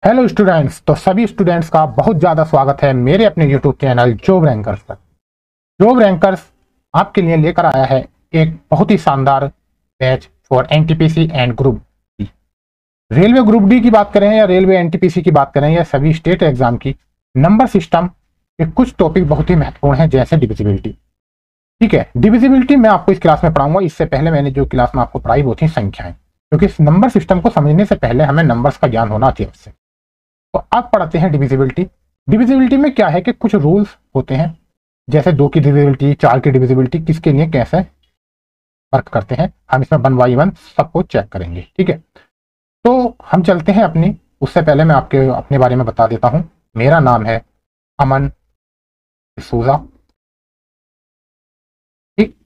Hello students. तो सभी students का बहुत ज़्यादा स्वागत है मेरे अपने यूट्यूब चैनल जॉब रैंकर्स पर। जॉब रैंकर्स आपके लिए लेकर आया है एक बहुत ही शानदार batch for NTPC and group D. Railway group D की बात करें या रेलवे एनटीपीसी की बात करें या सभी स्टेट एग्जाम की नंबर सिस्टम के कुछ टॉपिक बहुत ही महत्वपूर्ण है, जैसे डिविजिबिलिटी। ठीक है, डिविजिबिलिटी मैं आपको इस क्लास में पढ़ाऊंगा। इससे पहले मैंने जो क्लास में आपको पढ़ाई वो थी संख्याएं, क्योंकि इस नंबर सिस्टम को समझने से पहले हमें नंबर्स का ज्ञान होना अति आवश्यक। तो अब पढ़ते हैं डिविजिबिलिटी। डिविजिबिलिटी में क्या है कि कुछ रूल्स होते हैं, जैसे 2 की डिविजिबिलिटी, 4 की डिविजिबिलिटी किसके लिए कैसे वर्क करते हैं। हम इसमें 1 बाई 1 सबको चेक करेंगे। ठीक है, तो हम चलते हैं अपनी। उससे पहले मैं आपके अपने बारे में बता देता हूं। मेरा नाम है अमन डिसूजा। ठीक,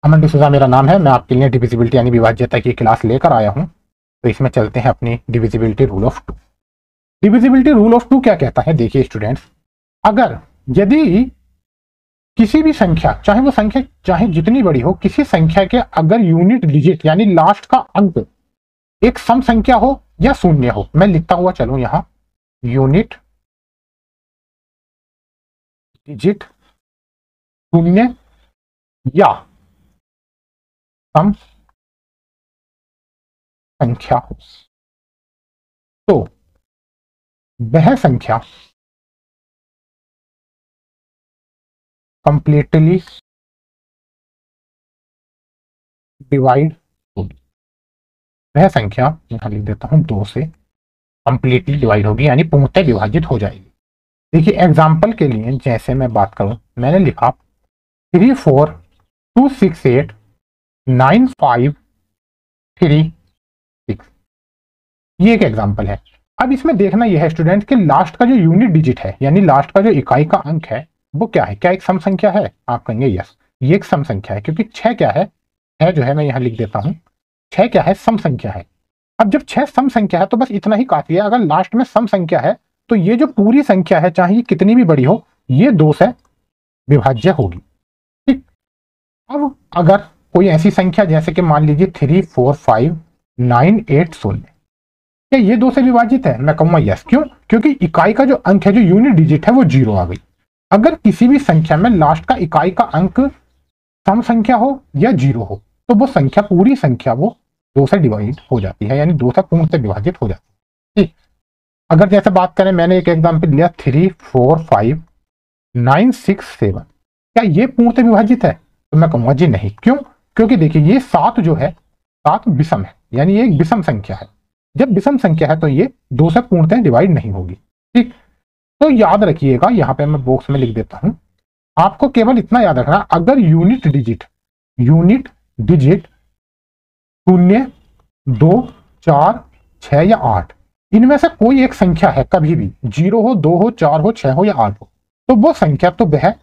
अमन डिसूजा मेरा नाम है। मैं आपके लिए डिविजिबिलिटी यानी विभाज्यता की क्लास लेकर आया हूं। तो इसमें चलते हैं अपनी divisibility rule of 2। Divisibility rule of 2 क्या कहता है, देखिए स्टूडेंट्स, अगर यदि किसी भी संख्या, चाहे वो संख्या चाहे जितनी बड़ी हो, किसी संख्या के अगर यूनिट डिजिट यानी लास्ट का अंक एक सम संख्या हो या शून्य हो, मैं लिखता हुआ चलूं यहां, यूनिट डिजिट शून्य या सम संख्या हो, तो वह संख्या कंप्लीटली डिवाइड होगी। वह संख्या यहां लिख देता हूं 2 से कंप्लीटली डिवाइड होगी, यानी पूर्णतः विभाजित हो जाएगी। देखिए एग्जाम्पल के लिए जैसे मैं बात करूं, मैंने लिखा 342689536। ये एक एग्जाम्पल है। अब इसमें देखना यह है स्टूडेंट कि लास्ट का जो यूनिट डिजिट है यानी लास्ट का जो इकाई का अंक है वो क्या है। क्या एक सम संख्या है? आप कहेंगे यस, ये एक सम संख्या है, क्योंकि 6 क्या है, 6 जो है मैं यहां लिख देता हूं, 6 क्या है, सम संख्या है। अब जब 6 सम संख्या है तो बस इतना ही काफी है। अगर लास्ट में सम संख्या है तो ये जो पूरी संख्या है, चाहे ये कितनी भी बड़ी हो, ये 2 से विभाज्य होगी। ठीक, अब अगर कोई ऐसी संख्या जैसे कि मान लीजिए 345980, क्या ये 2 से विभाजित है? मैं कहूंगा यस। क्यों? क्योंकि इकाई का जो अंक है, जो यूनिट डिजिट है, वो 0 आ गई। अगर किसी भी संख्या में लास्ट का इकाई का अंक सम संख्या हो या 0 हो, तो वो संख्या, पूरी संख्या वो 2 से डिवाइड हो जाती है, यानी 2 से पूर्ण से विभाजित हो जाती है। ठीक, अगर जैसे बात करें, मैंने एक एग्जाम्पल लिया 345967, क्या ये पूर्ण से विभाजित है? तो मैं कहूंगा जी नहीं। क्यों? क्योंकि देखिए ये 7 जो है, 7 विषम है, यानी ये एक विषम संख्या है। जब विषम संख्या है तो ये 2 से पूर्णतः डिवाइड नहीं होगी। ठीक, तो याद रखिएगा, यहां पे मैं बॉक्स में लिख देता हूं, आपको केवल इतना याद रखना, अगर यूनिट डिजिट 0, 2, 4, 6 या 8, इनमें से कोई एक संख्या है, कभी भी 0 हो, 2 हो, 4 हो, 6 हो या 8 हो, तो वो संख्या तो वह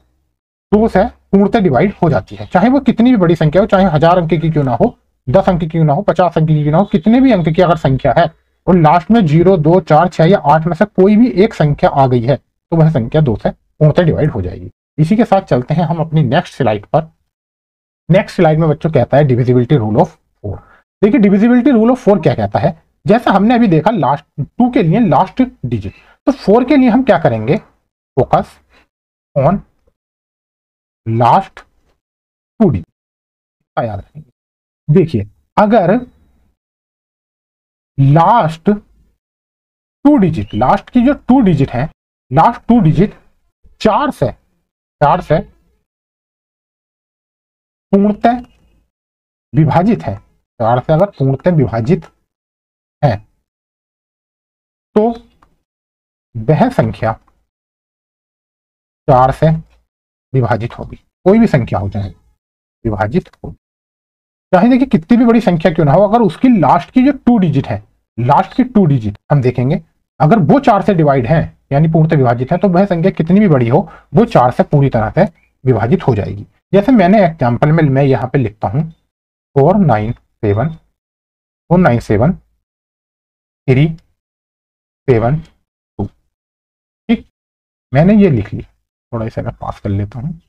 2 से पूर्णतः डिवाइड हो जाती है। चाहे वो कितनी भी बड़ी संख्या हो, चाहे 1000 अंक की क्यों ना हो, 10 अंक की क्यों ना हो, 50 अंक की क्यों ना हो, कितने भी अंक की अगर संख्या है और लास्ट में 0, 2, 4, 6 या 8 में से कोई भी एक संख्या आ गई है, तो वह संख्या 2 से पूर्णतः डिवाइड हो जाएगी। इसी के साथ चलते हैं हम अपनी नेक्स्ट स्लाइड पर। नेक्स्ट स्लाइड में बच्चों कहता है डिविजिबिलिटी रूल ऑफ 4। देखिए डिविजिबिलिटी रूल ऑफ 4 क्या कहता है, जैसा हमने अभी देखा लास्ट 2 के लिए लास्ट डिजिट, तो 4 के लिए हम क्या करेंगे, फोकस ऑन लास्ट 2 डिजिट। याद रखेंगे, देखिए अगर लास्ट 2 डिजिट, लास्ट की जो 2 डिजिट है, लास्ट 2 डिजिट 4 से पूर्णतः विभाजित है, 4 से अगर पूर्णतः विभाजित है, तो वह संख्या 4 से विभाजित होगी। कोई भी संख्या हो चाहे विभाजित हो, चाहे देखिए कितनी भी बड़ी संख्या क्यों ना हो, अगर उसकी लास्ट की जो 2 डिजिट है, लास्ट की 2 डिजिट हम देखेंगे, अगर वो 4 से डिवाइड है यानी पूर्णतः विभाजित है, तो वह संख्या कितनी भी बड़ी हो, वो 4 से पूरी तरह से विभाजित हो जाएगी। जैसे मैंने एग्जाम्पल में मैं यहाँ पे लिखता हूँ 497372। ठीक, मैंने ये लिख लिया, थोड़ा इसे मैं पास कर लेता हूँ।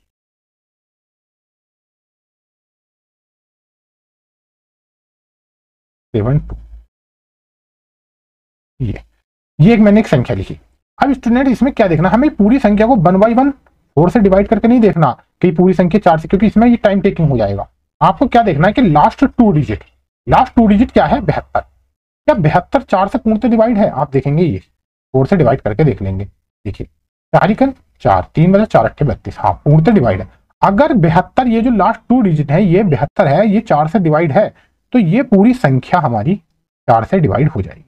ये ये एक मैंने एक संख्या लिखी। अब स्टूडेंट इसमें क्या देखना, हमें पूरी संख्या को 1 बाई 1 4 से डिवाइड करके नहीं देखना कि पूरी संख्या 4 से, क्योंकि इसमें ये टाइम टेकिंग हो जाएगा। आपको क्या देखना है कि लास्ट टू डिजिट क्या है 72। क्या 72 4 से पूर्णतः डिवाइड है? आप देखेंगे ये 4 से डिवाइड करके देख लेंगे। देखिए 4 × 4 3 बजे 4 8 32, हाँ पूर्णतः डिवाइड है। अगर 72 ये जो लास्ट टू डिजिट है ये 72 है, ये 4 से डिवाइड है, तो ये पूरी संख्या हमारी 4 से डिवाइड हो जाएगी।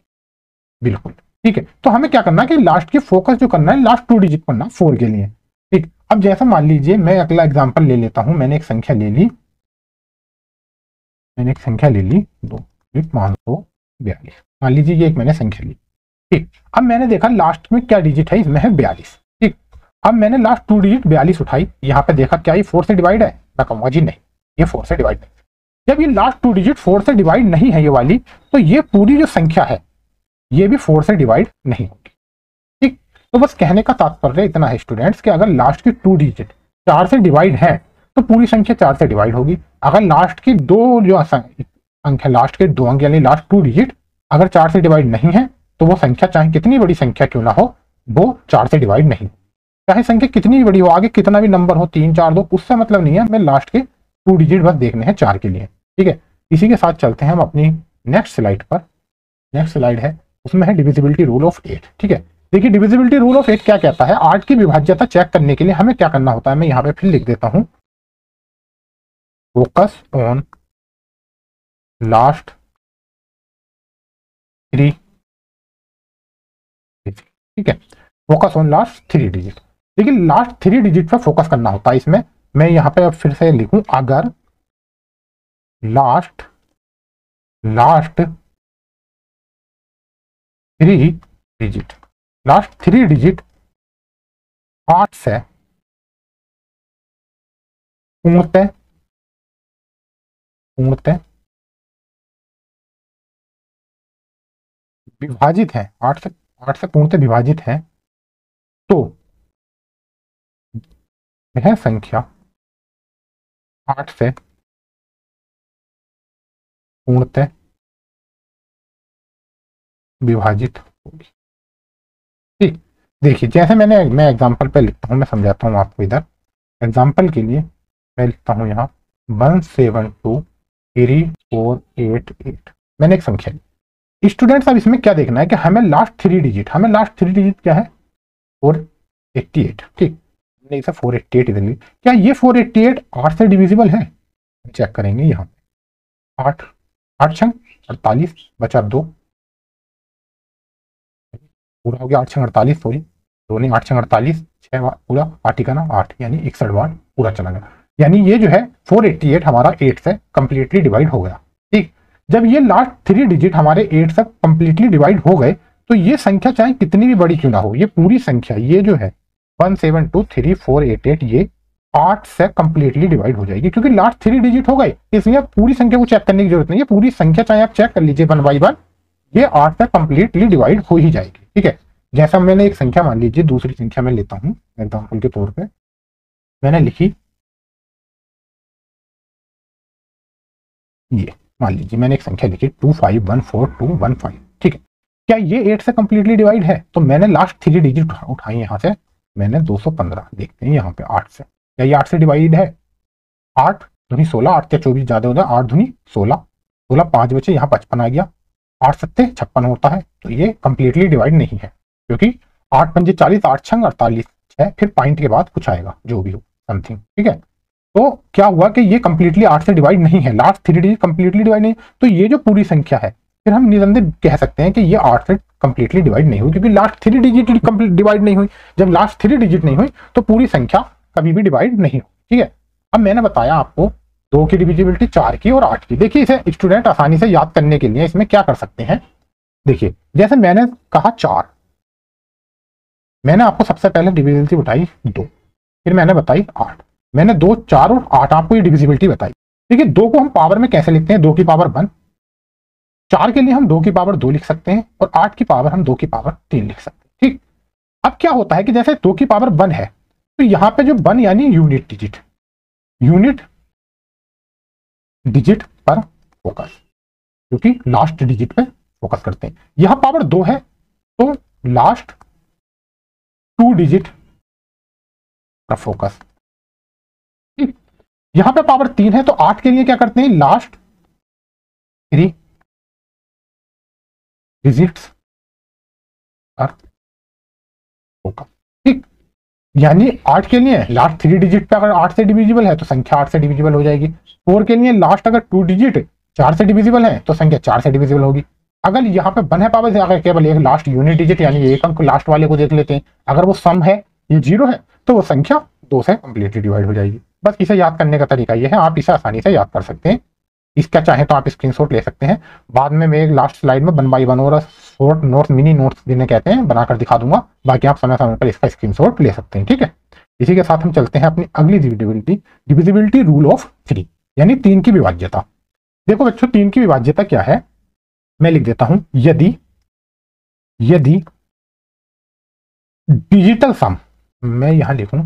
बिल्कुल ठीक है। तो हमें क्या करना है कि लास्ट की फोकस जो करना है लास्ट टू डिजिट पढ़ना 4 के लिए। ठीक, अब जैसा मान लीजिए मैं अगला एग्जांपल ले लेता हूं। मैंने एक संख्या ले ली 542। मान लीजिए ये एक मैंने संख्या ली। ठीक, अब मैंने देखा लास्ट में क्या डिजिट है, इसमें है 42। ठीक, अब मैंने लास्ट टू डिजिट 42 उठाई, यहाँ पे देखा क्या ये 4 से डिवाइड है? मैं कहूंगा जी नहीं, ये 4 से डिवाइड नहीं। जब ये लास्ट टू डिजिट 4 से डिवाइड नहीं है ये वाली, तो ये पूरी जो संख्या है ये भी 4 से डिवाइड नहीं होगी। ठीक, तो बस कहने का तात्पर्य इतना है स्टूडेंट्स कि अगर लास्ट की टू डिजिट 4 से डिवाइड है तो पूरी संख्या 4 से डिवाइड होगी। अगर लास्ट की दो जो अंक है, लास्ट के 2 अंक यानी लास्ट टू डिजिट अगर 4 से डिवाइड नहीं है, तो वो संख्या चाहे कितनी बड़ी संख्या क्यों ना हो, वो 4 से डिवाइड नहीं। चाहे संख्या कितनी भी बड़ी हो, आगे कितना भी नंबर हो 3 4 2, उससे मतलब नहीं है, हमें लास्ट के टू डिजिट बस देखने हैं 4 के लिए। ठीक है, इसी के साथ चलते हैं हम अपनी नेक्स्ट स्लाइड पर। नेक्स्ट स्लाइड है, उसमें है डिविजिबिलिटी रूल ऑफ 8। ठीक है, देखिए डिविजिबिलिटी रूल ऑफ 8 क्या कहता है, 8 की विभाज्यता चेक करने के लिए हमें क्या करना होता है, मैं यहाँ पे फिर लिख देता हूं, फोकस ऑन लास्ट 3। ठीक है, फोकस ऑन लास्ट 3 डिजिट। देखिए लास्ट 3 डिजिट पर फोकस करना होता है इसमें। मैं यहाँ पे अब फिर से लिखूं, अगर लास्ट 3 डिजिट, लास्ट 3 डिजिट 8 से पूर्णतः विभाजित है, 8 से पूर्णतः विभाजित है, तो यह संख्या 8 से पूर्णतः विभाजित होगी। ठीक, देखिए जैसे मैं एग्जांपल पे लिखता हूं, मैं समझाता हूं आपको। इधर एग्जांपल के लिए मैं लिखता हूं यहाँ 1723488। मैंने एक संख्या ली। स्टूडेंट्स अब इसमें क्या देखना है कि हमें लास्ट 3 डिजिट क्या है 488। ठीक, हमने इसे 488 इधर ली। क्या ये 488 8 से डिविजिबल है? चेक करेंगे यहाँ पे। 8 8 छंग 48 बचा 2, पूरा हो गया 8 छंग 48, सॉरी 2 नहीं 8 छंग 48, 6 पूरा 8 का ना 8 यानी 61 बार पूरा चला गया। यानी ये जो है 488 हमारा 8 से कंप्लीटली डिवाइड हो गया। ठीक, जब ये लास्ट 3 डिजिट हमारे 8 से कंप्लीटली डिवाइड हो गए, तो ये संख्या चाहे कितनी भी बड़ी क्यों ना हो, ये पूरी संख्या ये जो है 1723488 ये 8 से कंप्लीटली डिवाइड हो जाएगी, क्योंकि लास्ट 3 डिजिट हो गए, इसलिए पूरी संख्या को चेक करने की जरूरत नहीं है। पूरी संख्या चाहे आप चेक कर लीजिए 1 बाई 1, ये 8 से कंप्लीटली डिवाइड हो ही जाएगी। ठीक है, जैसा मैंने एक संख्या मान लीजिए, दूसरी संख्या मैं लेता हूं एग्जाम्पल के तौर पर, मैंने लिखी ये, मान लीजिए मैंने एक संख्या लिखी 2514215। ठीक है, क्या ये 8 से कंप्लीटली डिवाइड है? तो मैंने लास्ट 3 डिजिट उठाई यहाँ से, मैंने 215। देखते हैं यहाँ पे 8 से, क्या ये 8 से डिवाइड है? 8 दूनी 16, 8 या 24 ज्यादा होता है, 8 दूनी 16, 16 5 बचे, यहाँ 55 आ गया, 8 सत्ते 56 होता है। तो ये कंप्लीटली डिवाइड नहीं है, क्योंकि 8 पंजे 40, 8 छंग 48, 6 फिर पॉइंट के बाद कुछ आएगा जो भी हो समथिंग। ठीक है, तो क्या हुआ कि ये कंप्लीटली 8 से डिवाइड नहीं है, लास्ट 3 डिजिट कंप्लीटली डिवाइड नहीं, तो ये जो पूरी संख्या है फिर हम निसंदेह कह सकते हैं कि ये 8 से कंप्लीटली डिवाइड नहीं हुई, क्योंकि लास्ट 3 डिजिट कंप्लीट डिवाइड नहीं हुई। जब लास्ट 3 डिजिट नहीं हुई तो पूरी संख्या कभी भी डिवाइड नहीं हुई। ठीक है, अब मैंने बताया आपको 2 की डिविजिबिलिटी, 4 की और 8 की। देखिए इसे स्टूडेंट आसानी से याद करने के लिए इसमें क्या कर सकते हैं, देखिए जैसे मैंने कहा 4, मैंने आपको सबसे पहले डिविजिबिलिटी बताई 2, फिर मैंने बताई 8, मैंने 2 4 और 8 आपको ये डिविजिबिलिटी बताई। देखिए 2 को हम पावर में कैसे लिखते हैं, 2 की पावर 1, 4 के लिए हम 2 की पावर 2 लिख सकते हैं, और 8 की पावर हम 2 की पावर 3 लिख सकते हैं। ठीक, अब क्या होता है कि जैसे 2 की पावर 1 है, तो यहां पे जो 1 यानी यूनिट डिजिट पर फोकस, क्योंकि लास्ट डिजिट पे फोकस करते हैं। यहां पावर 2 है, तो लास्ट 2 डिजिट का फोकस। ठीक, यहां पे पावर 3 है तो 8 के लिए क्या करते हैं, लास्ट 3 डिजिट्स का फोकस। ठीक, यानी 8 के लिए लास्ट 3 डिजिट पे अगर 8 से डिविजिबल है तो संख्या 8 से डिविजिबल हो जाएगी। 4 के लिए लास्ट अगर 2 डिजिट 4 से डिविजिबल है तो संख्या 4 से डिविजिबल होगी। अगर यहाँ पे 1 है पावर से अगर केवल एक लास्ट यूनिट डिजिट यानी एक अंक लास्ट वाले को देख लेते हैं, अगर वो सम है, ये 0 है, तो वो संख्या 2 से कंप्लीटली डिवाइड हो जाएगी। बस इसे याद करने का तरीका ये है, आप इसे आसानी से याद कर सकते हैं। इसका चाहे तो आप स्क्रीनशॉट ले सकते हैं, बाद में मैं एक लास्ट स्लाइड में 1 बाय 1 और शॉर्ट नोट्स मिनी नोट्स जिन्हें कहते हैं बनाकर दिखा दूंगा, बाकी आप समय समय पर इसका स्क्रीनशॉट ले सकते हैं। ठीक है, इसी के साथ हम चलते हैं अपनी अगली डिविजिबिलिटी रूल ऑफ 3 यानी 3 की विभाज्यता। देखो बच्चों, 3 की विभाज्यता क्या है, मैं लिख देता हूं, यदि डिजिटल सम, मैं यहां लिखूं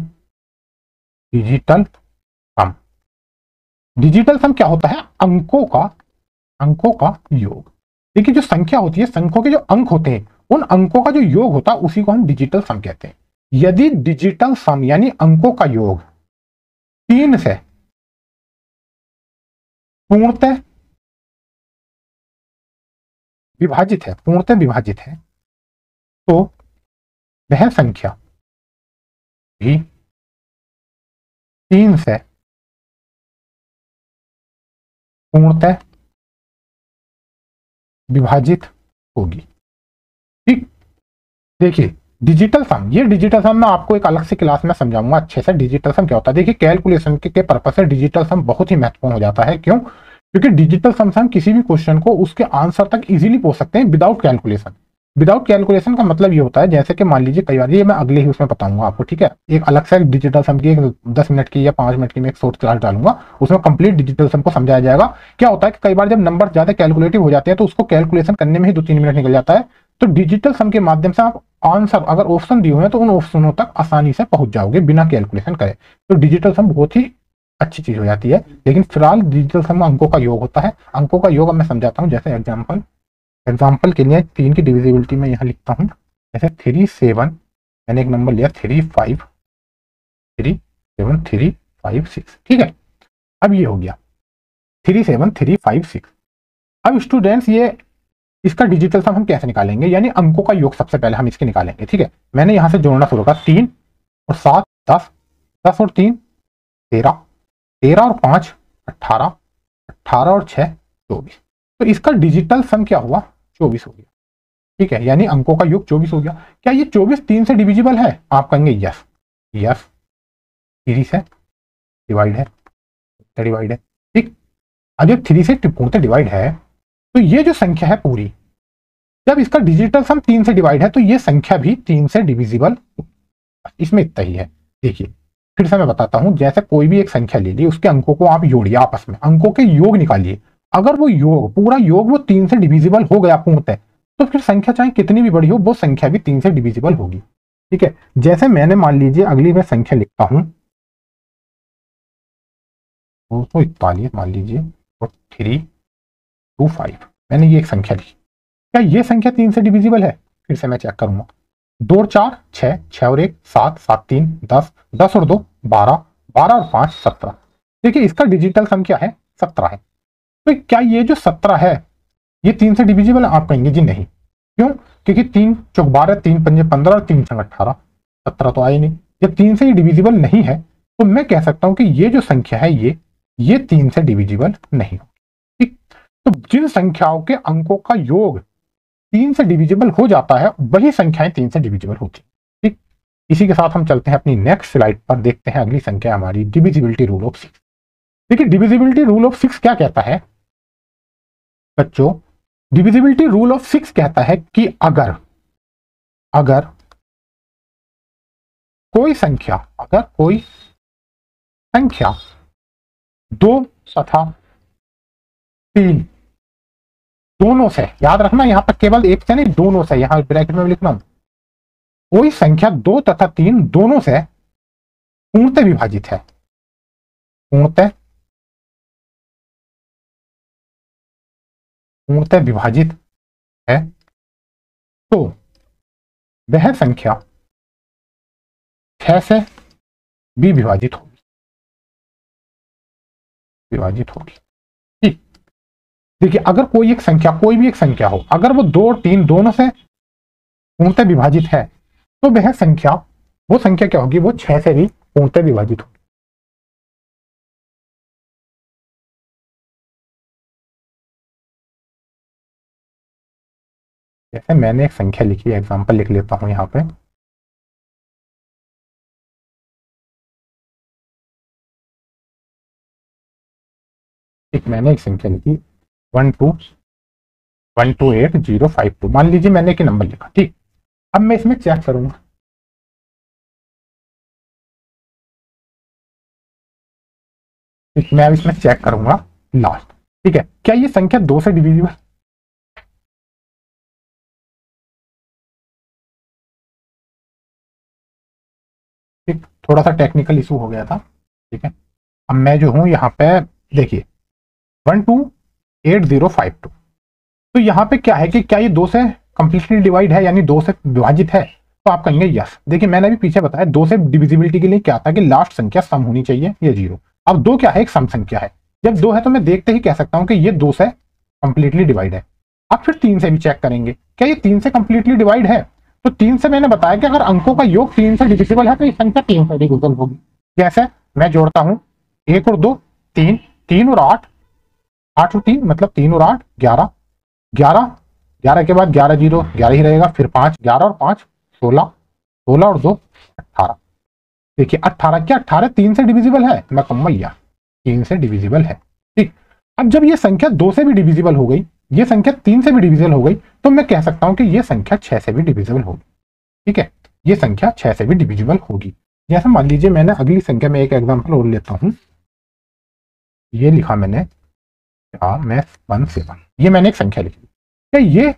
डिजिटल सम क्या होता है, अंकों का योग। देखिए जो संख्या होती है, संख्यों के जो अंक होते हैं, उन अंकों का जो योग होता है उसी को हम डिजिटल सम कहते हैं। यदि डिजिटल सम यानी अंकों का योग 3 से पूर्णतः विभाजित है तो वह संख्या भी 3 से पूर्णतः विभाजित होगी। ठीक, देखिए डिजिटल सम, ये डिजिटल सम मैं आपको एक अलग से क्लास में समझाऊंगा अच्छे से डिजिटल सम क्या होता है। देखिए कैलकुलेशन के पर्पस से डिजिटल सम बहुत ही महत्वपूर्ण हो जाता है। क्यों? क्योंकि डिजिटल सम से हम किसी भी क्वेश्चन को उसके आंसर तक इजीली पहुंच सकते हैं विदाउट कैलकुलेशन। विदाउट कैलकुलेशन का मतलब ये होता है, जैसे कि मान लीजिए कई बार, ये मैं अगले ही उसमें बताऊंगा आपको, ठीक है, एक अलग से डिजिटल सम की एक 10 मिनट की या 5 मिनट की मैं एक शॉर्ट क्लास डालूंगा, उसमें कंप्लीट डिजिटल सम को समझाया जाएगा। क्या होता है कि कई बार जब नंबर ज्यादा कैलकुलेटिव हो जाते हैं तो उसको कैलकुलेशन करने में ही 2-3 मिनट निकल जाता है। तो डिजिटल सम के माध्यम से आप आंसर, अगर ऑप्शन दिए हुए हैं तो उन ऑप्शनों तक आसानी से पहुंच जाओगे बिना कैलकुलेशन करे। तो डिजिटल सम बहुत ही अच्छी चीज हो जाती है। लेकिन फिलहाल डिजिटल सम में अंकों का योग होता है। अंकों का योग अब मैं समझाता हूँ, जैसे एग्जाम्पल के लिए 3 की डिविजिबिलिटी में यहाँ लिखता हूँ, जैसे 3 7, मैंने एक नंबर लिया 3 5 3 7 3 5 6। ठीक है, अब ये हो गया 3 7 3 5 6। अब स्टूडेंट्स ये इसका डिजिटल सम हम कैसे निकालेंगे, यानी अंकों का योग सबसे पहले हम इसके निकालेंगे। ठीक है, मैंने यहां से जोड़ना शुरू करा, 3 और 7 10, 10 और 3 13, 13 और 5 18, 18 और 6 24। तो इसका डिजिटल सम क्या हुआ, 24 हो गया। ठीक है, यानी अंकों का योग 24 हो गया। क्या ये 24 3 से डिविजिबल है? आप कहेंगे यस, 3 से डिवाइड है, ठीक। अब जब 3 से पूर्णतः डिवाइड है तो ये जो संख्या है पूरी, जब इसका डिजिटल सम 3 से डिवाइड है तो ये संख्या भी 3 से डिविजिबल, इसमें इतना ही है। देखिए फिर से मैं बताता हूं, जैसे कोई भी एक संख्या ले ली, उसके अंकों को आप जोड़िए, आपस में अंकों के योग निकालिए। अगर वो योग, पूरा योग वो 3 से डिविजिबल हो गया पूर्णतः, तो फिर संख्या चाहे कितनी भी बड़ी हो वो संख्या भी 3 से डिविजिबल होगी। ठीक है, जैसे मैंने मान लीजिए अगली मैं संख्या लिखता हूं 241 मान लीजिए, और 325, मैंने ये एक संख्या लिखी। क्या ये संख्या 3 से डिविजिबल है? फिर से मैं चेक करूंगा, 2 और 4 6, 6 और 1 7, 7 3 10, 10 और 2 12, 12 और 5 17। देखिए इसका डिजिटल सम क्या है, 17 है। तो क्या ये जो 17 है ये 3 से डिविजिबल है? आप कहेंगे जी नहीं। क्यों? क्योंकि 3 चौक 12, 3 पंजे 15 और 3 छंग 18, 17 तो आए नहीं। जब 3 से ये डिविजिबल नहीं है तो मैं कह सकता हूं कि ये जो संख्या है ये 3 से डिविजिबल नहीं हो। ठीक, तो जिन संख्याओं के अंकों का योग 3 से डिविजिबल हो जाता है वही संख्याएं 3 से डिविजिबल होती है। ठीक, इसी के साथ हम चलते हैं अपनी नेक्स्ट स्लाइड पर, देखते हैं अगली संख्या हमारी डिविजिबिलिटी रूल ऑफ 6। देखिए डिविजिबिलिटी रूल ऑफ 6 क्या कहता है बच्चों, डिविजिबिलिटी रूल ऑफ 6 कहता है कि अगर कोई संख्या 2 तथा 3 दोनों से, याद रखना यहां पर केवल एक से नहीं, दोनों से, यहां ब्रैकेट में लिखना, कोई संख्या 2 तथा 3 दोनों से पूर्णतः विभाजित है, पूर्णतः विभाजित है, तो वह संख्या 6 से भी विभाजित होगी। ठीक, देखिए अगर कोई एक संख्या, कोई भी एक संख्या हो, अगर वो 2 और 3 दोनों से पूर्णतः विभाजित है तो वह संख्या, वो संख्या क्या होगी, वो 6 से भी पूर्णतः विभाजित होगी। जैसे मैंने एक संख्या लिखी है, एग्जांपल लिख लेता हूं यहाँ पे। एक मैंने एक संख्या लिखी 128052, मान लीजिए मैंने एक नंबर लिखा। ठीक, अब मैं इसमें चेक करूंगा, मैं इसमें चेक करूंगा लास्ट। ठीक है, क्या ये संख्या 2 से डिविजिबल? ठीक, थोड़ा सा टेक्निकल इशू हो गया था। ठीक है, अब मैं जो हूं यहाँ पे देखिए 128052, तो यहाँ पे क्या है कि क्या ये 2 से कंप्लीटली डिवाइड है, यानी 2 से विभाजित है? तो आप कहेंगे यस। देखिए मैंने अभी पीछे बताया 2 से डिविजिबिलिटी के लिए क्या था कि लास्ट संख्या सम होनी चाहिए, ये 0। अब 2 क्या है, एक सम संख्या है। जब 2 है तो मैं देखते ही कह सकता हूं कि ये 2 से कंप्लीटली डिवाइड है। अब फिर 3 से भी चेक करेंगे, क्या ये 3 से कंप्लीटली डिवाइड है? तो 3 से मैंने बताया कि अगर अंकों का योग 3 से डिविजिबल है तो ये संख्या 3 से डिविजिबल होगी। जैसे मैं जोड़ता हूं 1 और 2 3, 3 और 8, 8 और 3 मतलब 3 और 8 11, 11, 11 के बाद 11 0 11 ही रहेगा, फिर 5, 11 और 5 16, 16 और 2 18। देखिए 18, क्या 18 3 से डिविजिबल है? मैं कहूंगा या 3 से डिविजिबल है। ठीक, अब जब ये संख्या 2 से भी डिविजिबल हो गई, ये संख्या 3 से भी डिविजिबल हो गई, तो मैं कह सकता हूं कि ये संख्या 6 से भी डिविजिबल होगी। ठीक है, ये संख्या 6 से भी डिविजिबल होगी। जैसे मान लीजिए मैंने अगली संख्या में एक एग्जाम्पल और लेता हूं, ये लिखा मैंने 17, ये मैंने एक संख्या लिखी, क्या ये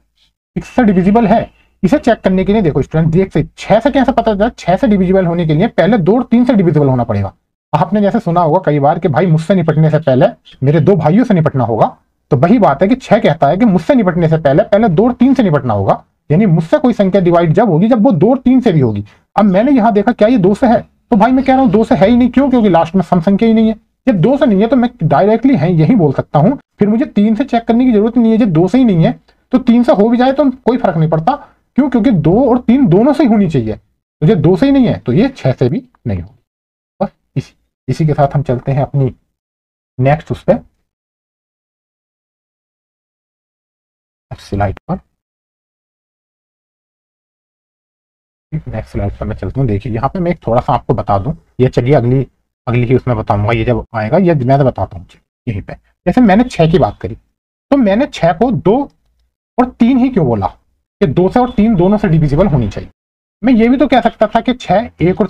6 से डिविजिबल है? इसे चेक करने के लिए देखो स्टूडेंट, देख से 6 से कैसे पता चला? 6 से डिविजिबल होने के लिए पहले 2 और 3 से डिविजिबल होना पड़ेगा। आपने जैसे सुना होगा कई बार कि भाई मुझसे निपटने से पहले मेरे 2 भाइयों से निपटना होगा, तो वही बात है कि 6 कहता है कि मुझसे निपटने से पहले पहले 2 और 3 से निपटना होगा, यानी मुझसे कोई संख्या डिवाइड जब होगी जब वो 2 और 3 से भी होगी। अब मैंने यहां देखा क्या ये 2 से है, तो भाई मैं कह रहा हूं 2 से है ही नहीं। क्यों? क्योंकि लास्ट में सम संख्या ही नहीं है। जब 2 से नहीं है तो मैं डायरेक्टली है यही बोल सकता हूं, फिर मुझे 3 से चेक करने की जरूरत नहीं है। जब 2 से ही नहीं है तो 3 से हो भी जाए तो कोई फर्क नहीं पड़ता। क्यों? क्योंकि 2 और 3 दोनों से ही होनी चाहिए, तो जब 2 से ही नहीं है तो ये 6 से भी नहीं होगी। बस इसी के साथ हम चलते हैं अपनी नेक्स्ट उस पर स्लाइड पर। नेक्स्ट स्लाइड पर मैं चलता हूँ। देखिए यहाँ पे मैं एक थोड़ा सा आपको बता दूं, ये चलिए अगली ही उसमें बताऊंगा, ये जब आएगा ये मैं तो बताता हूँ यहीं पे। जैसे मैंने 6 की बात करी, तो मैंने 6 को 2 और 3 ही क्यों बोला कि 2 से और 3 दोनों से डिविजिबल होनी चाहिए? मैं ये भी तो कह सकता था कि 6 1 और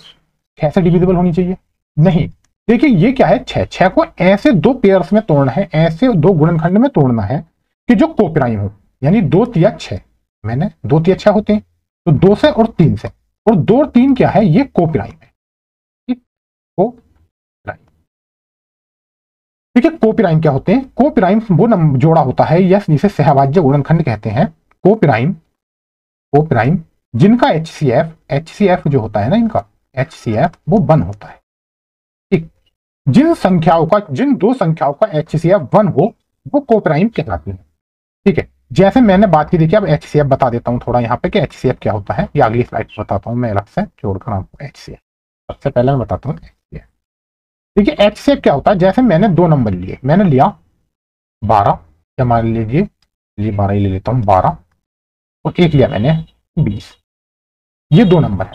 6 से डिविजिबल होनी चाहिए। नहीं, देखिए ये क्या है, 6 को ऐसे 2 पेयर्स में तोड़ना है, ऐसे 2 गुणनखंड में तोड़ना है कि जो कोप्राइम हो, यानी 2 तिया 6, मैंने 2 तिया 6 होते हैं, तो 2 से और 3 से, और 2 और 3 क्या है, ये कोप्राइम है। कोप्राइम, देखिए कोप्राइम क्या होते हैं? कोप्राइम वो जोड़ा होता है यस जिसे सहभाज्य गुणनखंड कहते हैं। कोप्राइम जिनका HCF जो होता है ना, इनका HCF वो 1 होता है। ठीक, जिन 2 संख्याओं का HCF 1 हो वो कोप्राइम कहलाती है। ठीक है, जैसे मैंने बात की, देखिए अब HCF बता देता हूं थोड़ा यहाँ पे कि HCF क्या होता है, या अगली स्लाइड पर बताता हूं मैं अलग से जोड़कर आपको HCF। सबसे पहले मैं बताता हूँ HCF। देखिए HCF क्या होता है, जैसे मैंने 2 नंबर लिए, मैंने लिया 12, या मान लीजिए 12 ही ले लेता हूँ, 12 और एक लिया मैंने 20, ये 2 नंबर है।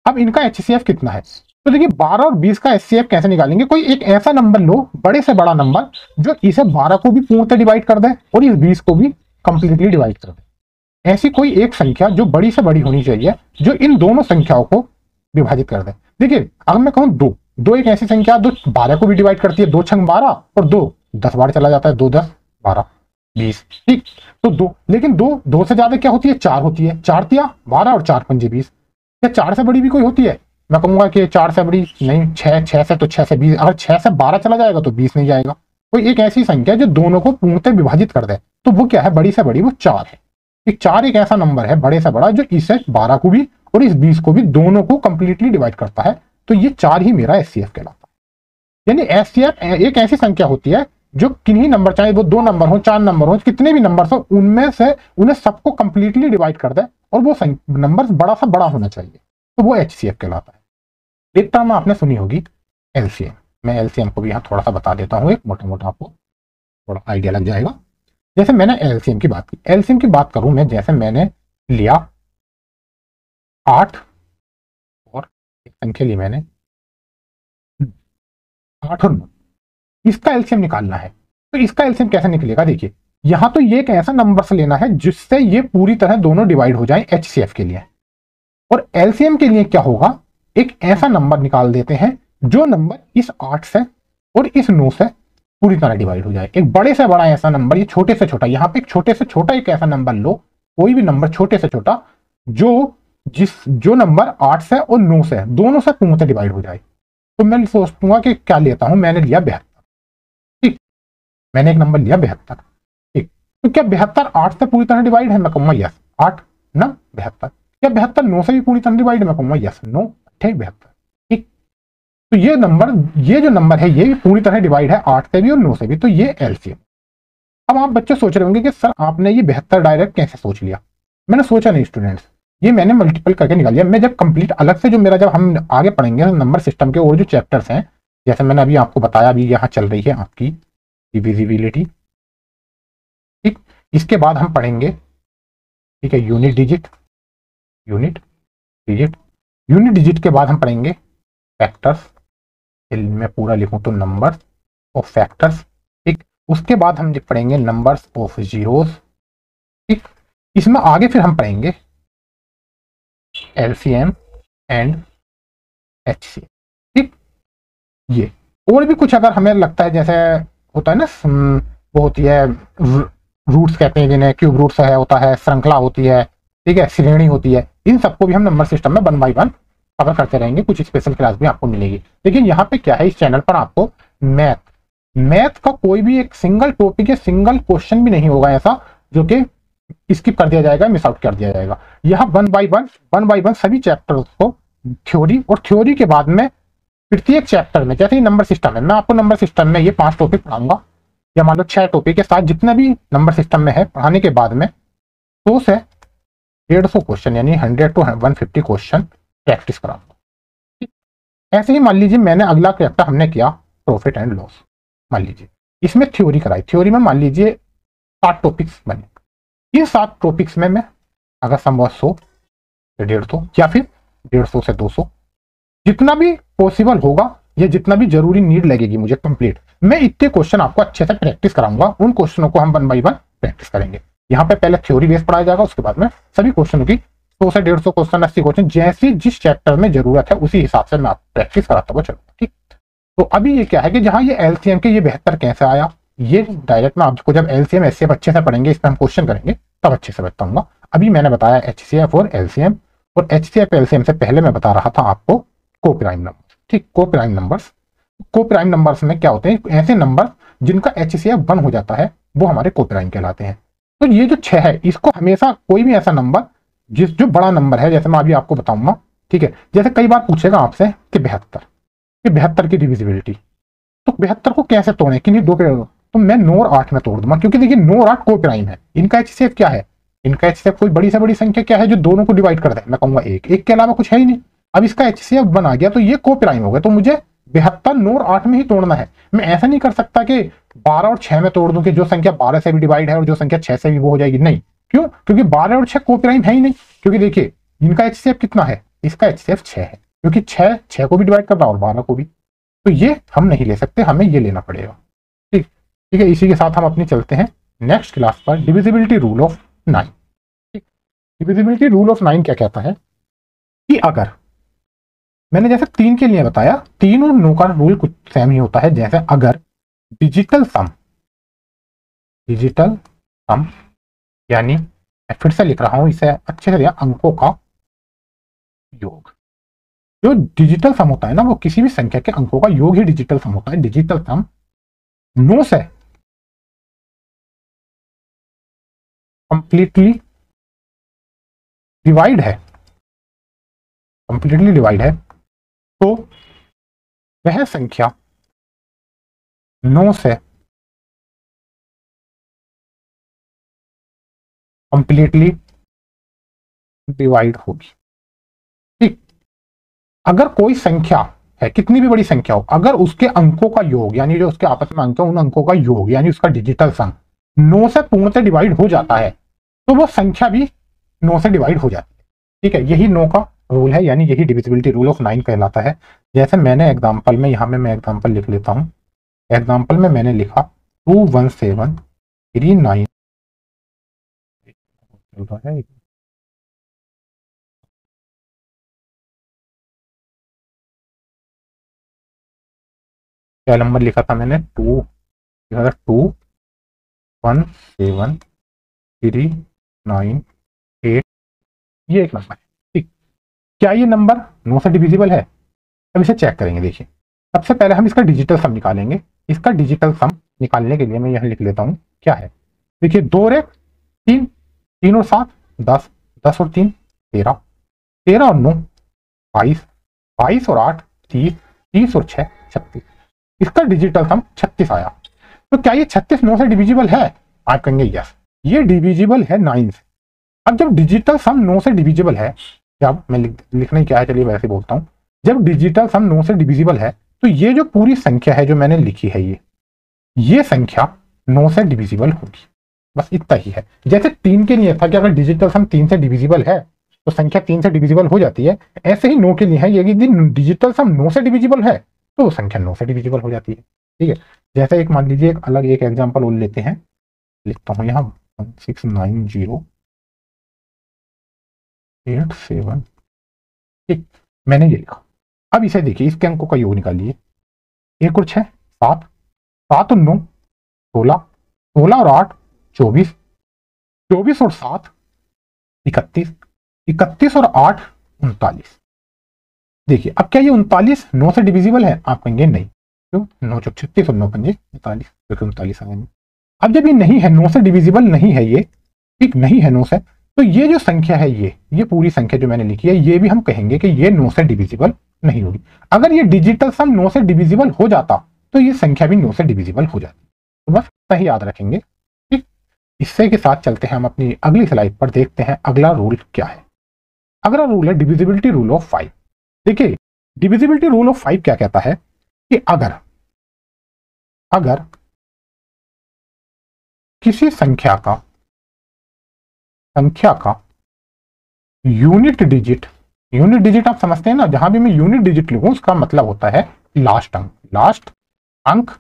अब इनका HCF कितना है? तो देखिए 12 और 20 का HCF कैसे निकालेंगे? कोई एक ऐसा नंबर लो, बड़े से बड़ा नंबर, जो इसे 12 को भी पूर्णतः डिवाइड कर दे और इस 20 को भी कंप्लीटली डिवाइड कर दे। ऐसी कोई एक संख्या जो बड़ी से बड़ी होनी चाहिए, जो इन दोनों संख्याओं को विभाजित कर दे। देखिए अगर मैं कहूं 2 एक ऐसी संख्या जो 12 को भी डिवाइड करती है, 2 छंग 12 और 2 10 बार चला जाता है, 2 10 12 20। ठीक, तो 2, लेकिन 2 से ज्यादा क्या होती है? 4 होती है, 4 तिया 12 और 4 पंजे 20। क्या 4 से बड़ी भी कोई होती है? मैं कहूंगा कि 4 से बड़ी नहीं, 6 से, तो 6 से 20, अगर 6 से 12 चला जाएगा तो 20 नहीं जाएगा। कोई एक ऐसी संख्या जो दोनों को पूर्णतः विभाजित कर दे, तो वो क्या है? बड़ी से बड़ी वो 4 है। कि 4 एक ऐसा नंबर है बड़े से बड़ा जो इस 12 को भी और इस 20 को भी दोनों को कंप्लीटली डिवाइड करता है, तो ये 4 ही मेरा एचसीएफ कहलाता है। यानी एचसीएफ एक ऐसी संख्या होती है जो किन्हीं नंबर, चाहे वो 2 नंबर हो, 4 नंबर हो, कितने भी नंबर हो, उनमें से उन्हें सबको कंप्लीटली डिवाइड कर दे और वो नंबर बड़ा सा बड़ा होना चाहिए, तो वो एचसीएफ कहलाता है। एक टर्म आपने सुनी होगी एलसीएम। मैं एलसीएम को भी यहाँ थोड़ा सा बता देता हूँ, एक मोटा मोटा आपको थोड़ा आइडिया लग जाएगा। जैसे मैंने एलसीएम की बात की, एलसीएम की बात करूं मैं, जैसे मैंने लिया 8 और एक संख्या ली मैंने 8 और 9, इसका एलसीएम निकालना है। तो इसका एलसीएम कैसे निकलेगा, देखिए यहां तो ये एक ऐसा नंबर से लेना है जिससे ये पूरी तरह दोनों डिवाइड हो जाए एचसीएफ के लिए, और एलसीएम के लिए क्या होगा, एक ऐसा नंबर निकाल देते हैं जो नंबर इस 8 से और इस 9 से पूरी तरह डिवाइड हो जाए। एक बड़े से बड़ा ऐसा नंबर, ये छोटे से छोटा, यहाँ पे एक छोटे से छोटा एक ऐसा नंबर लो, कोई भी नंबर छोटे से छोटा जो नंबर 8 से और 9 से दोनों से पूर्णतः डिवाइड हो जाए। तो मैं सोचूंगा कि क्या लेता हूं, मैंने लिया 72, ठीक, मैंने एक नंबर लिया 72, ठीक, तो क्या 72 8 से पूरी तरह डिवाइड है, मैं कहूंगा यस, 8 ना 72। क्या 72 9 से भी पूरी तरह डिवाइड है, मैं कहूंगा यस, नो, 72, ठीक। तो ये जो नंबर है ये भी पूरी तरह डिवाइड है 8 से भी और 9 से भी, तो ये एलसीएम। अब आप बच्चे सोच रहे होंगे कि सर आपने ये 72 डायरेक्ट कैसे सोच लिया। मैंने सोचा नहीं स्टूडेंट्स, ये मैंने मल्टीपल करके निकाल लिया। मैं जब कंप्लीट अलग से जो मेरा, जब हम आगे पढ़ेंगे नंबर सिस्टम के और जो चैप्टर्स हैं, जैसे मैंने अभी आपको बताया, अभी यहाँ चल रही है आपकी डिविजिबिलिटी, ठीक, इसके बाद हम पढ़ेंगे, ठीक है, यूनिट डिजिट, यूनिट डिजिट के बाद हम पढ़ेंगे फैक्टर्स, मैं पूरा लिखूं तो नंबर्स ऑफ फैक्टर्स, ठीक। उसके बाद हम पढ़ेंगे नंबर्स ऑफ जीरोस, ठीक। इसमें आगे फिर हम पढ़ेंगे एलसीएम एंड एचसीएम, ठीक। ये और भी कुछ अगर हमें लगता है, जैसे होता है ना, वो होती है रूट्स कहते हैं जिन्हें, क्यूब रूट्स है, होता है श्रृंखला होती है, ठीक है, श्रेणी होती है, इन सबको भी हम नंबर सिस्टम में 1 बाय 1 कवर करते रहेंगे। कुछ स्पेशल क्लास भी आपको मिलेगी। लेकिन यहाँ पे क्या है, इस चैनल पर आपको मैथ का कोई भी एक सिंगल टॉपिक या सिंगल क्वेश्चन भी नहीं होगा ऐसा जो कि स्किप कर दिया जाएगा, मिस आउट कर दिया जाएगा। यहाँ 1 बाय 1 सभी चैप्टर्स को, थ्योरी और थ्योरी के बाद में प्रत्येक चैप्टर में, जैसे ही नंबर सिस्टम है, मैं आपको नंबर सिस्टम में ये 5 टॉपिक पढ़ाऊंगा, या मान लो 6 टॉपिक के साथ जितना भी नंबर सिस्टम में है, पढ़ाने के बाद में 100 से 150 क्वेश्चन, यानी 100 to 150 क्वेश्चन प्रैक्टिस कराऊंगा। ऐसे ही मान लीजिए मैंने अगला चैप्टर हमने किया प्रॉफिट एंड लॉस, मान लीजिए इसमें थ्योरी कराई, थ्योरी में मान लीजिए 7 टॉपिक्स बने। इन 7 टॉपिक्स में मैं अगर संभव 100 से 150 या फिर 150 से 200, जितना भी पॉसिबल होगा या जितना भी जरूरी नीड लगेगी मुझे कंप्लीट, मैं इतने क्वेश्चन आपको अच्छे से प्रैक्टिस कराऊंगा। उन क्वेश्चनों को हम 1 बाय 1 प्रैक्टिस करेंगे। यहाँ पे पहले थ्योरी बेस पढ़ाया जाएगा, उसके बाद में सभी क्वेश्चनों की 100 से 150 क्वेश्चन, 80 क्वेश्चन, जैसी जिस चैप्टर में जरूरत है उसी हिसाब से मैं आपको प्रैक्टिस कराता हुआ चलूंगा, ठीक। तो अभी ये क्या है कि जहां ये एलसीएम के ये 72 कैसे आया, ये डायरेक्ट मैं आपको जब एलसीएम एचसीएफ अच्छे से पढ़ेंगे, इस पर हम क्वेश्चन करेंगे, तब अच्छे से बताऊंगा। अभी मैंने बताया एचसीएफ और एलसीएम, और एचसीएफ एलसीएम से पहले मैं बता रहा था आपको कोप्राइम नंबर, ठीक। कोप्राइम नंबर्स में क्या होते हैं, ऐसे नंबर जिनका एचसीएफ 1 हो जाता है, वो हमारे कोप्राइम कहलाते हैं। तो ये जो 6 है, इसको हमेशा कोई भी ऐसा नंबर जो बड़ा नंबर है, जैसे मैं अभी आपको बताऊंगा, ठीक है, जैसे कई बार पूछेगा आपसे कि 72 की डिविजिबिलिटी, तो 72 को कैसे तोड़े, किन्हीं दो पे, तो मैं 9 और 8 में तोड़ दूंगा, क्योंकि देखिए 9 और 8 कोप्राइम है। इनका एचसीएफ क्या है, इनका एचसीएफ कोई बड़ी से बड़ी संख्या क्या है जो दोनों को डिवाइड कर दे, मैं कहूंगा एक के अलावा कुछ है ही नहीं। अब इसका एचसीएफ 1 आ गया तो ये कोप्राइम हो गया, तो मुझे 72 9 और 8 में ही तोड़ना है। मैं ऐसा नहीं कर सकता कि 12 और 6 में तोड़ दूं कि जो संख्या 12 से भी डिवाइड है और जो संख्या 6 से भी वो हो जाएगी, नहीं। क्यों, क्योंकि 12 और 6 कोप्राइम है ही नहीं। क्योंकि देखिए इनका एचसीएफ कितना है, इसका एचसीएफ 6 है, क्योंकि 6 को भी डिवाइड कर रहा है और 12 को भी, तो ये हम नहीं ले सकते, हमें ये लेना पड़ेगा, ठीक है। इसी के साथ हम अपनी चलते हैं नेक्स्ट क्लास पर, डिविजिबिलिटी रूल ऑफ 9, ठीक। डिविजिबिलिटी रूल ऑफ 9 क्या कहता है कि अगर मैंने जैसे 3 के लिए बताया, 3 और 9 का रूल कुछ सेम ही होता है। जैसे अगर डिजिटल सम, यानी मैं फिर से लिख रहा हूं इसे अच्छे से, अंकों का योग, जो डिजिटल सम होता है ना, वो किसी भी संख्या के अंकों का योग ही डिजिटल सम होता है। डिजिटल सम 9 से कंप्लीटली डिवाइड है, कंप्लीटली डिवाइड है, तो वह संख्या 9 से कंप्लीटली डिवाइड होगी। ठीक, अगर कोई संख्या है, कितनी भी बड़ी संख्या हो, अगर उसके अंकों का योग, यानी जो उसके आपस में अंक है, उन अंकों का योग यानी उसका डिजिटल सम 9 से पूर्ण से डिवाइड हो जाता है, तो वो संख्या भी 9 से डिवाइड हो जाती है। ठीक है, यही 9 का रूल है, यानी यही डिविजिबिलिटी रूल ऑफ 9 कहलाता है। जैसे मैंने एग्जांपल में, यहाँ में मैं एग्जांपल लिख लेता हूँ। एग्जांपल में मैंने लिखा 21739 चल रहा है, क्या नंबर लिखा था मैंने, 21739 ये एक नंबर है। ठीक, क्या ये नंबर 9 से डिविजिबल है? अब इसे चेक करेंगे। देखिए, सबसे पहले हम इसका डिजिटल सम निकालेंगे। इसका डिजिटल सम निकालने के लिए मैं यहाँ लिख लेता हूँ क्या है। देखिए, 2 रे 3, 3 और 7 10, 10 और 3 13, 13 और 9 22, 22 और 8 30, 30 और 6 36। इसका डिजिटल सम 36 आया। तो क्या ये 36 9 से डिविजिबल है? आप कहेंगे यस, ये डिविजिबल है 9 से। अब जब डिजिटल सम 9 से डिविजिबल है, जब मैं लिखने क्या है, चलिए वैसे बोलता हूँ, जब डिजिटल सम 9 से डिविजिबल है, तो ये जो पूरी संख्या है जो मैंने लिखी है, ये संख्या 9 से डिविजिबल होगी। बस इतना ही है। जैसे 3 के लिए था कि अगर डिजिटल सम 3 से डिविजिबल है तो संख्या 3 से डिविजिबल हो जाती है, ऐसे ही 9 के लिए है, यदि डिजिटल सम 9 से डिविजिबल है तो वो संख्या 9 से डिविजिबल हो जाती है। ठीक है, जैसे एक मान लीजिए एक अलग एक एग्जाम्पल और लेते हैं, लिखता हूँ यहाँ 169087। ठीक, मैंने ये लिखा। अब इसे देखिए, इसके अंकों का योग निकालिए। 1 और 6 7, 7 और 9 16, 16 और 8 24, 24 और 7 31, 31 और 8 39। देखिए, अब क्या ये 39 9 से डिविजिबल है? आप कहेंगे नहीं, क्यों? 9 चौक 36 और 9 पंजे 39, क्योंकि 39 आएंगे। अब जब ये नहीं है, 9 से डिविजिबल नहीं है ये, ठीक नहीं है 9 से, तो ये जो संख्या है, ये पूरी संख्या जो मैंने लिखी है, ये भी हम कहेंगे कि ये 9 से डिविजिबल नहीं होगी। अगर ये डिजिटल सम 9 से डिविजिबल हो जाता तो ये संख्या भी 9 से डिविजिबल हो जाती। तो बस सही याद रखेंगे। ठीक, इससे के साथ चलते हैं हम अपनी अगली स्लाइड पर, देखते हैं अगला रूल क्या है। अगला रूल है डिविजिबिलिटी रूल ऑफ 5। देखिए, डिविजिबिलिटी रूल ऑफ 5 क्या कहता है कि अगर किसी संख्या का यूनिट डिजिट आप समझते हैं ना, जहां भी मैं यूनिट डिजिट लिखूं उसका मतलब होता है लास्ट अंक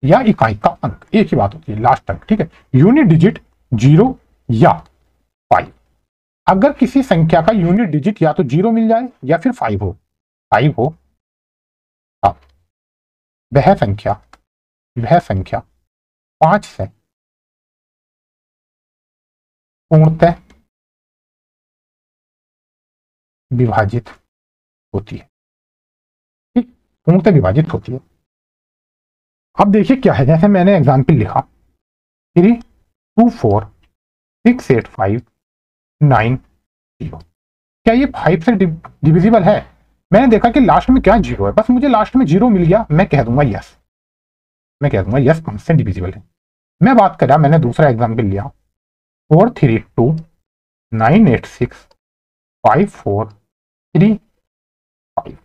या इकाई का अंक, एक ही बात होती है, लास्ट अंक। ठीक है, यूनिट डिजिट 0 या 5। अगर किसी संख्या का यूनिट डिजिट या तो 0 मिल जाए या फिर 5 हो, अब वह संख्या 5 से पूर्णतः विभाजित होती है। ठीक, पूर्णतः विभाजित होती है। अब देखिए क्या है, जैसे मैंने एग्जाम्पल लिखा 3 2 4 6 8 5 9 0। क्या ये 5 से डिविजिबल है? मैंने देखा कि लास्ट में क्या 0 है, बस मुझे लास्ट में 0 मिल गया, मैं कह दूंगा यस, 5 से डिविजिबल है। मैं बात कर रहा, मैंने दूसरा एग्जाम्पल लिया 4 3 2 9 8 6 5 4 3 5।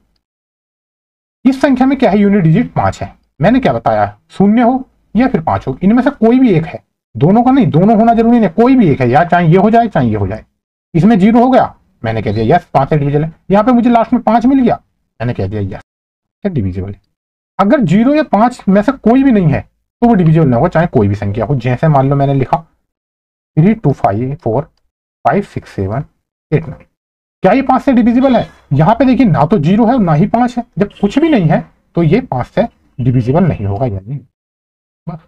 इस संख्या में क्या है, यूनिट डिजिट 5 है। मैंने क्या बताया, 0 हो या फिर 5 हो, इनमें से कोई भी एक है, दोनों का नहीं, दोनों होना जरूरी नहीं, कोई भी एक है, या चाहे ये हो जाए चाहे ये हो जाए। इसमें 0 हो गया, मैंने कह दिया यस 5 से डिविजिबल है। यहाँ पे मुझे लास्ट में 5 मिल गया, मैंने कह दिया यस डिविजिबल है। अगर 0 या 5 में से कोई भी नहीं है तो वो डिविजिबल नहीं होगा, चाहे कोई भी संख्या हो। जैसे मान लो मैंने लिखा 3 2 5 4 5 6 7 8 9। क्या ये 5 से डिविजिबल है? यहाँ पे देखिए, ना तो 0 है और ना ही 5 है। जब कुछ भी नहीं है तो ये 5 से डिविजिबल नहीं होगा। यानी बस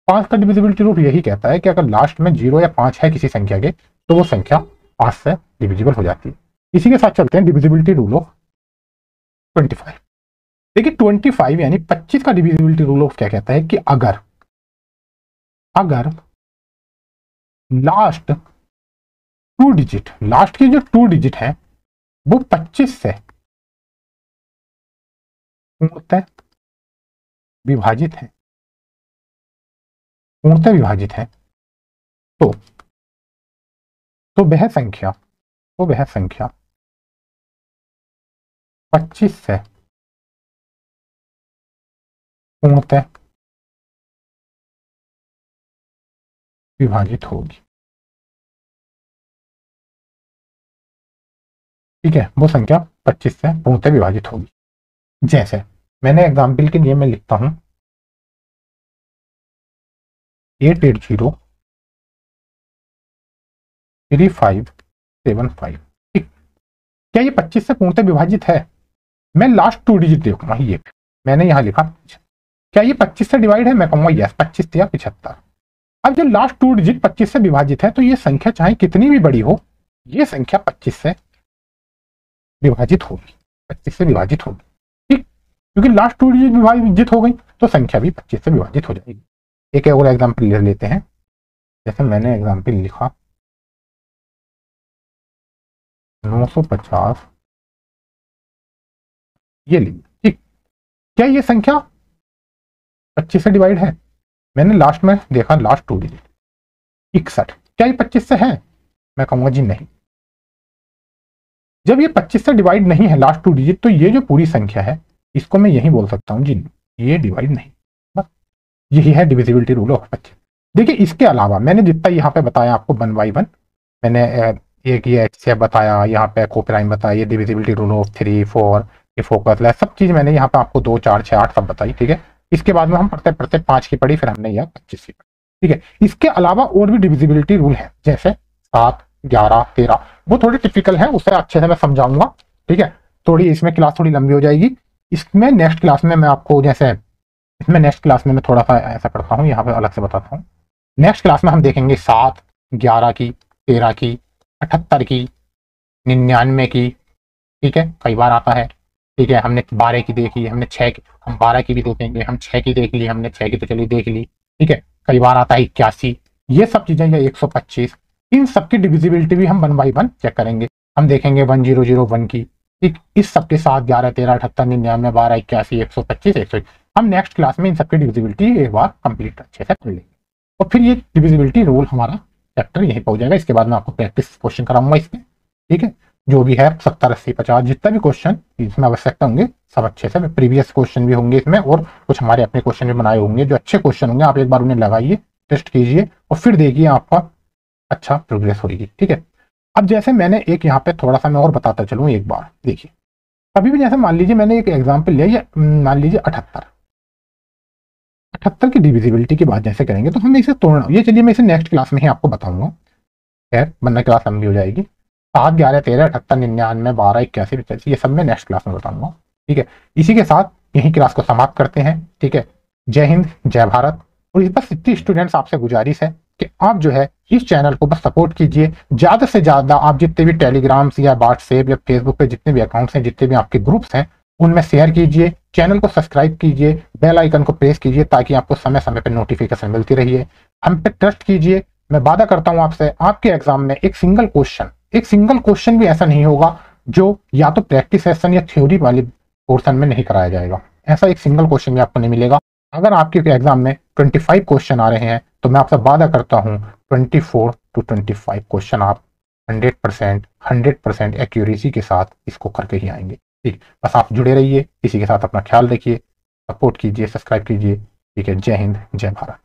5 का डिविजिबिलिटी रूल यही कहता है कि अगर लास्ट में 0 या 5 है किसी संख्या के, तो वो संख्या 5 से डिविजिबल हो जाती है। इसी के साथ चलते हैं डिविजिबिलिटी रूल ऑफ 25। देखिए, 25 यानी 25 का डिविजिबिलिटी रूल ऑफ क्या कहता है कि अगर लास्ट टू डिजिट, लास्ट की जो टू डिजिट है वो 25 से पूर्णतः विभाजित है, पूर्णतः विभाजित है, तो वह संख्या 25 से पूर्णतः विभाजित होगी। ठीक है, वो संख्या 25 से पूर्णतः विभाजित होगी। जैसे मैंने एग्जाम्पल के लिए मैं लिखता हूं 8803575। ठीक, क्या ये 25 से पूर्णतः विभाजित है? मैं लास्ट टू डिजिट देखूंगा, ये मैंने यहां लिखा, क्या ये 25 से डिवाइड है? मैं कहूंगा यस, 25 या 75। अब जो लास्ट टू डिजिट 25 से विभाजित है, तो ये संख्या चाहे कितनी भी बड़ी हो, ये संख्या 25 से विभाजित होगी, 25 से विभाजित होगी। ठीक, क्योंकि लास्ट टू डिजिट विभाजित हो गई तो संख्या भी 25 से विभाजित हो जाएगी। एक और एग्जाम्पल ले लेते हैं, जैसे मैंने एग्जाम्पल लिखा 950, ये ली। ठीक, क्या ये संख्या 25 से डिवाइड है? मैंने लास्ट में देखा, लास्ट टू डिजिट 61, क्या ये 25 से है? मैं कहूंगा जी नहीं। जब ये 25 से डिवाइड नहीं है लास्ट टू डिजिट, तो ये जो पूरी संख्या है इसको मैं यही बोल सकता हूं जी ये डिवाइड नहीं। बस यही है डिविजिबिलिटी रूल ऑफ 25। देखिए, इसके अलावा मैंने जितना यहाँ पे बताया आपको 1 by 1, मैंने एक ये HCF बताया, यहाँ पे कोप्राइम बताया, ये डिविजिबिलिटी रूल ऑफ 3, 4, ये फोकस, सब चीज मैंने यहाँ पे आपको 2, 4, 6, 8 सब बताई। ठीक है, इसके बाद में हम पढ़ते 5 की पढ़ी, फिर हमने यह 25 की पढ़ी। ठीक है, इसके अलावा और भी डिविजिबिलिटी रूल है, जैसे 7, 11, 13, वो थोड़ी टिपिकल है, उसे अच्छे से मैं समझाऊंगा। ठीक है, थोड़ी इसमें क्लास थोड़ी लंबी हो जाएगी, इसमें नेक्स्ट क्लास में मैं आपको, जैसे इसमें नेक्स्ट क्लास में मैं थोड़ा सा ऐसा करता हूँ, यहाँ पे अलग से बताता हूँ। नेक्स्ट क्लास में हम देखेंगे 7, 11 की, 13 की, 78 की, 99 की। ठीक है, कई बार आता है। ठीक है, हमने 12 की देखी, हमने 6 की, हम 12 की भी देखेंगे, हम 6 की देख ली, हमने 6 की तो चलिए देख ली। ठीक है, कई बार आता है 81, ये सब चीजें, या 125, इन सबकी डिविजिबिलिटी भी हम 1 by 1 चेक करेंगे। हम देखेंगे 1001 की। ठीक, इस सबके साथ 11, 13, 78, 99, 12, 81, 125, 100। हम नेक्स्ट क्लास में इन सबकी डिविजिबिलिटी एक बार कंप्लीट अच्छे से कर लेंगे, और फिर ये डिविजिबिलिटी रूल हमारा चैप्टर यहीं पहुंच जाएगा। इसके बाद मैं आपको प्रैक्टिस क्वेश्चन कराऊंगा इसमें। ठीक है, जो भी है 70, 80, 50 जितना भी क्वेश्चन इसमें आवश्यकता होंगे, सब अच्छे से प्रीवियस क्वेश्चन भी होंगे इसमें, और कुछ हमारे अपने क्वेश्चन भी बनाए होंगे जो अच्छे क्वेश्चन होंगे। आप एक बार उन्हें लगाइए, टेस्ट कीजिए, और फिर देखिए आपका अच्छा प्रोग्रेस होगी। ठीक है, अब जैसे मैंने एक यहाँ पे थोड़ा सा मैं और बताता चलूँ एक बार। देखिए, अभी भी जैसे मान लीजिए मैंने एक एग्जाम्पल लिया, ये मान लीजिए 78 की डिविजिबिलिटी की बात जैसे करेंगे, तो हमें इसे तोड़ना, ये चलिए मैं इसे नेक्स्ट क्लास में ही आपको बताऊंगा, खैर वरना क्लास लंबी हो जाएगी। 7, 11, 13, 78, 99, 12, 81, 85, ये सब मैं नेक्स्ट क्लास में बताऊंगा। ठीक है, इसी के साथ यही क्लास को समाप्त करते हैं। ठीक है, जय हिंद, जय भारत। और बस इतनी स्टूडेंट्स आपसे गुजारिश है कि आप जो है इस चैनल को बस सपोर्ट कीजिए, ज्यादा से ज्यादा आप जितने भी टेलीग्राम्स या व्हाट्सएप या फेसबुक पे जितने भी अकाउंट्स हैं, जितने भी आपके ग्रुप्स हैं, उनमें शेयर कीजिए, चैनल को सब्सक्राइब कीजिए, बेल आइकन को प्रेस कीजिए, ताकि आपको समय समय पर नोटिफिकेशन मिलती रहिए। हम पे ट्रस्ट कीजिए, मैं वादा करता हूं आपसे, आपके एग्जाम में एक सिंगल क्वेश्चन भी ऐसा नहीं होगा जो या तो प्रैक्टिस सेशन या थ्योरी वाली पोर्शन में नहीं कराया जाएगा। ऐसा एक सिंगल क्वेश्चन भी आपको नहीं मिलेगा। अगर आपके एग्जाम में 25 क्वेश्चन आ रहे हैं, तो मैं आपसे वादा करता हूं 24 to 25 क्वेश्चन आप 100% एक्यूरेसी के साथ इसको करके ही आएंगे। ठीक, बस आप जुड़े रहिए, इसी के साथ अपना ख्याल रखिए, सपोर्ट कीजिए, सब्सक्राइब कीजिए। ठीक है, जय हिंद, जय भारत।